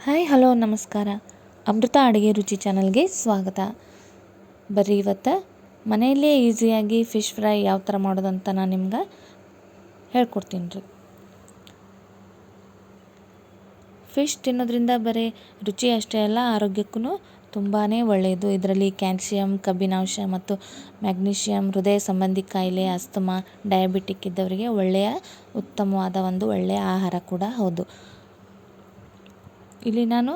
Hi hello ನಮಸ್ಕಾರ. ಅಮೃತ ಅಡುಗೆ ರುಚಿ ಚಾನಲ್ಗೆ ಸ್ವಾಗತ. ಬರ್ರಿ ಇವತ್ತು ಮನೆಯಲ್ಲೇ ಈಸಿಯಾಗಿ ಫಿಶ್ ಫ್ರೈ ಯಾವ ಥರ ಮಾಡೋದಂತ ನಾನು ನಿಮ್ಗೆ ಹೇಳ್ಕೊಡ್ತೀನಿ ರೀ. ಫಿಶ್ ತಿನ್ನೋದ್ರಿಂದ ಬರೀ ರುಚಿ ಅಷ್ಟೇ ಅಲ್ಲ, ಆರೋಗ್ಯಕ್ಕೂ ತುಂಬಾ ಒಳ್ಳೆಯದು. ಇದರಲ್ಲಿ ಕ್ಯಾಲ್ಸಿಯಂ, ಕಬ್ಬಿನಾಂಶ ಮತ್ತು ಮ್ಯಾಗ್ನೀಷಿಯಂ, ಹೃದಯ ಸಂಬಂಧಿ ಕಾಯಿಲೆ, ಅಸ್ತಮಾ, ಡಯಾಬಿಟಿಕ್ ಇದ್ದವರಿಗೆ ಉತ್ತಮವಾದ ಒಂದು ಒಳ್ಳೆಯ ಆಹಾರ ಕೂಡ ಹೌದು. ಇಲ್ಲಿ ನಾನು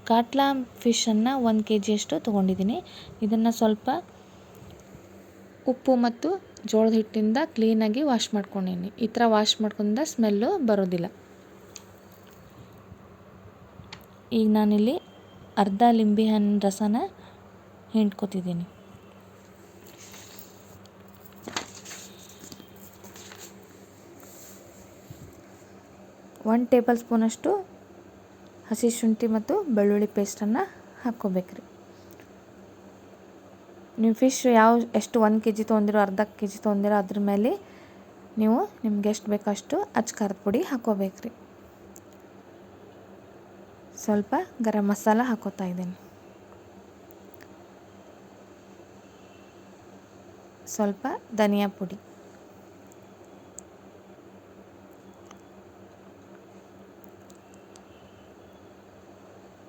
ಕಾಟ್ಲಾ ಫಿಶನ್ನು 1 kg ತೊಗೊಂಡಿದ್ದೀನಿ. ಇದನ್ನು ಸ್ವಲ್ಪ ಉಪ್ಪು ಮತ್ತು ಜೋಳದ ಹಿಟ್ಟಿಂದ ಕ್ಲೀನಾಗಿ ವಾಶ್ ಮಾಡ್ಕೊಂಡಿದ್ದೀನಿ. ಈ ಥರ ವಾಶ್ ಮಾಡ್ಕೊಂಡ ಸ್ಮೆಲ್ಲು ಬರೋದಿಲ್ಲ. ಈಗ ನಾನಿಲ್ಲಿ ಅರ್ಧ ಲಿಂಬೆಹಣ್ಣು ರಸನ ಹಿಂಡ್ಕೊತಿದ್ದೀನಿ. ಒಂದು ಟೇಬಲ್ ಸ್ಪೂನಷ್ಟು ಹಸಿ ಶುಂಠಿ ಮತ್ತು ಬೆಳ್ಳುಳ್ಳಿ ಪೇಸ್ಟನ್ನು ಹಾಕ್ಕೋಬೇಕ್ರಿ. ನೀವು ಫಿಶ್ ಎಷ್ಟು 1 kg ತೊಗೊಂಡಿರೋ, ಅರ್ಧ kg ತೊಗೊಂಡಿರೋ ಅದ್ರ ಮೇಲೆ ನೀವು ನಿಮ್ಗೆ ಎಷ್ಟು ಬೇಕೋ ಅಷ್ಟು ಅಚ್ಚ ಖಾರದ ಪುಡಿ ಹಾಕ್ಕೋಬೇಕ್ರಿ. ಸ್ವಲ್ಪ ಗರಂ ಮಸಾಲ ಹಾಕ್ಕೋತಾ ಇದ್ದೀನಿ. ಸ್ವಲ್ಪ ಧನಿಯಾ ಪುಡಿ,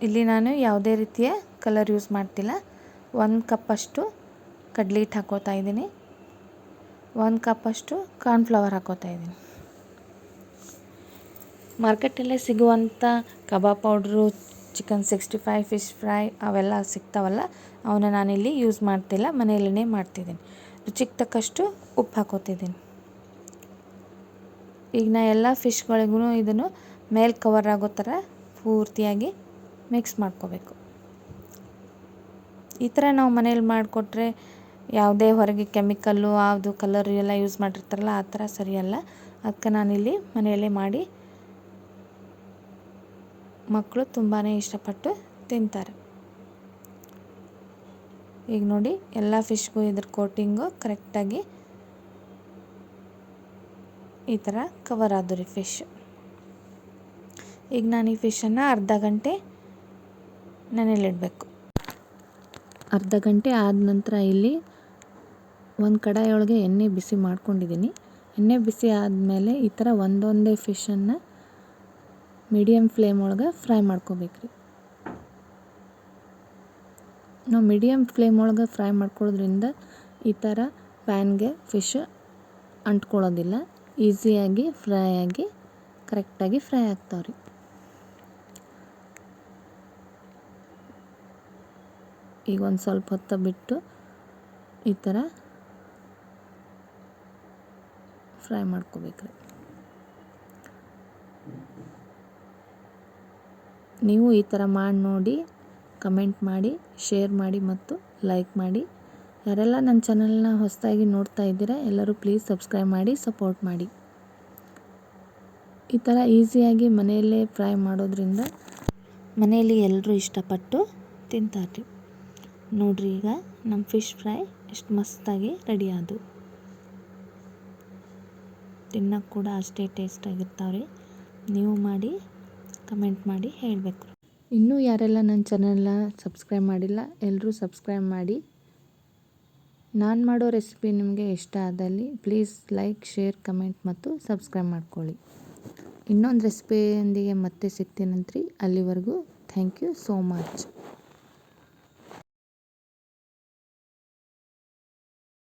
ಇಲ್ಲಿ ನಾನು ಯಾವುದೇ ರೀತಿಯ ಕಲರ್ ಯೂಸ್ ಮಾಡ್ತಿಲ್ಲ. 1 ಕಪ್ಪಷ್ಟು ಕಡಲೆ ಹಿಟ್ಟು ಹಾಕ್ಕೋತಾ ಇದ್ದೀನಿ. 1 ಕಪ್ಪಷ್ಟು ಕಾರ್ನ್ಫ್ಲವರ್ ಹಾಕ್ಕೋತಾ ಇದ್ದೀನಿ. ಮಾರ್ಕೆಟಲ್ಲೇ ಸಿಗುವಂಥ ಕಬಾಬ್ ಪೌಡ್ರು, ಚಿಕನ್ 65, ಫಿಶ್ ಫ್ರೈ ಅವೆಲ್ಲ ಸಿಗ್ತಾವಲ್ಲ, ಅವನ್ನ ನಾನಿಲ್ಲಿ ಯೂಸ್ ಮಾಡ್ತಿಲ್ಲ, ಮನೆಯಲ್ಲೇ ಮಾಡ್ತಿದ್ದೀನಿ. ರುಚಿಗೆ ತಕ್ಕಷ್ಟು ಉಪ್ಪು ಹಾಕ್ಕೋತಿದ್ದೀನಿ. ಈಗ ನಾ ಎಲ್ಲ ಫಿಶ್ಗಳಿಗೂ ಇದನ್ನು ಮೇಲೆ ಕವರ್ ಆಗೋ ಥರ ಪೂರ್ತಿಯಾಗಿ ಮಿಕ್ಸ್ ಮಾಡ್ಕೋಬೇಕು. ಈ ಥರ ನಾವು ಮನೇಲಿ ಮಾಡಿಕೊಟ್ರೆ ಯಾವುದೇ ಹೊರಗೆ ಕೆಮಿಕಲ್ಲು, ಯಾವುದು ಕಲರ್ ಎಲ್ಲ ಯೂಸ್ ಮಾಡಿರ್ತಾರಲ್ಲ, ಆ ಥರ ಸರಿಯಲ್ಲ. ಅದಕ್ಕೆ ನಾನಿಲ್ಲಿ ಮನೆಯಲ್ಲೇ ಮಾಡಿ ಮಕ್ಕಳು ತುಂಬಾ ಇಷ್ಟಪಟ್ಟು ತಿಂತಾರೆ. ಈಗ ನೋಡಿ, ಎಲ್ಲ ಫಿಶ್ಗೂ ಇದ್ರ ಕೋಟಿಂಗು ಕರೆಕ್ಟಾಗಿ ಈ ಥರ ಕವರ್ ಆದು ರೀ ಫಿಶ್. ಈಗ ನಾನು ಈ ಫಿಶನ್ನು ಅರ್ಧ ಗಂಟೆ ನೆನೆಯಲಿಡಬೇಕು. ಅರ್ಧ ಗಂಟೆ ಆದ ನಂತರ ಇಲ್ಲಿ ಒಂದು ಕಡಾಯಿಯೊಳಗೆ ಎಣ್ಣೆ ಬಿಸಿ ಮಾಡ್ಕೊಂಡಿದ್ದೀನಿ. ಎಣ್ಣೆ ಬಿಸಿ ಆದಮೇಲೆ ಈ ಥರ ಒಂದೊಂದೇ ಫಿಶನ್ನು ಮೀಡಿಯಮ್ ಫ್ಲೇಮ್ ಒಳಗೆ ಫ್ರೈ ಮಾಡ್ಕೋಬೇಕ್ರಿ. ನಾವು ಮೀಡಿಯಮ್ ಫ್ಲೇಮ್ ಒಳಗೆ ಫ್ರೈ ಮಾಡ್ಕೊಳ್ಳೋದ್ರಿಂದ ಈ ಥರ ಪ್ಯಾನ್ಗೆ ಫಿಶ್ ಅಂಟ್ಕೊಳ್ಳೋದಿಲ್ಲ. ಈಸಿಯಾಗಿ ಫ್ರೈ ಆಗಿ ಕರೆಕ್ಟಾಗಿ ಫ್ರೈ ಆಗ್ತಾವ್ರಿ. ಈಗ ಒಂದು ಸ್ವಲ್ಪ ಹೊತ್ತು ಬಿಟ್ಟು ಈ ಥರ ಫ್ರೈ ಮಾಡ್ಕೋಬೇಕ್ರಿ. ನೀವು ಈ ಥರ ಮಾಡಿ ನೋಡಿ, ಕಮೆಂಟ್ ಮಾಡಿ, ಶೇರ್ ಮಾಡಿ ಮತ್ತು ಲೈಕ್ ಮಾಡಿ. ಯಾರೆಲ್ಲ ನನ್ನ ಚಾನಲ್ನ ಹೊಸದಾಗಿ ನೋಡ್ತಾ ಇದ್ದೀರಾ ಎಲ್ಲರೂ ಪ್ಲೀಸ್ ಸಬ್ಸ್ಕ್ರೈಬ್ ಮಾಡಿ, ಸಪೋರ್ಟ್ ಮಾಡಿ. ಈ ಥರ ಈಸಿಯಾಗಿ ಮನೆಯಲ್ಲೇ ಫ್ರೈ ಮಾಡೋದ್ರಿಂದ ಮನೆಯಲ್ಲಿ ಎಲ್ಲರೂ ಇಷ್ಟಪಟ್ಟು ತಿಂತಾರೆ. ನೋಡ್ರಿ, ಈಗ ನಮ್ಮ ಫಿಶ್ ಫ್ರೈ ಎಷ್ಟು ಮಸ್ತಾಗಿ ರೆಡಿ ಆದವು. ತಿನ್ನೋಕ್ಕೆ ಕೂಡ ಅಷ್ಟೇ ಟೇಸ್ಟಾಗಿರ್ತಾವ್ರಿ. ನೀವು ಮಾಡಿ ಕಮೆಂಟ್ ಮಾಡಿ ಹೇಳಬೇಕು. ಇನ್ನೂ ಯಾರೆಲ್ಲ ನನ್ನ ಚಾನಲ್ನ ಸಬ್ಸ್ಕ್ರೈಬ್ ಮಾಡಿಲ್ಲ ಎಲ್ಲರೂ ಸಬ್ಸ್ಕ್ರೈಬ್ ಮಾಡಿ. ನಾನು ಮಾಡೋ ರೆಸಿಪಿ ನಿಮಗೆ ಇಷ್ಟ ಆದಲ್ಲಿ ಪ್ಲೀಸ್ ಲೈಕ್, ಶೇರ್, ಕಮೆಂಟ್ ಮತ್ತು ಸಬ್ಸ್ಕ್ರೈಬ್ ಮಾಡ್ಕೊಳ್ಳಿ. ಇನ್ನೊಂದು ರೆಸಿಪಿಯೊಂದಿಗೆ ಮತ್ತೆ ಸಿಗ್ತೀನಂತ್ರಿ. ಅಲ್ಲಿವರೆಗೂ ಥ್ಯಾಂಕ್ ಯು ಸೋ ಮಚ್.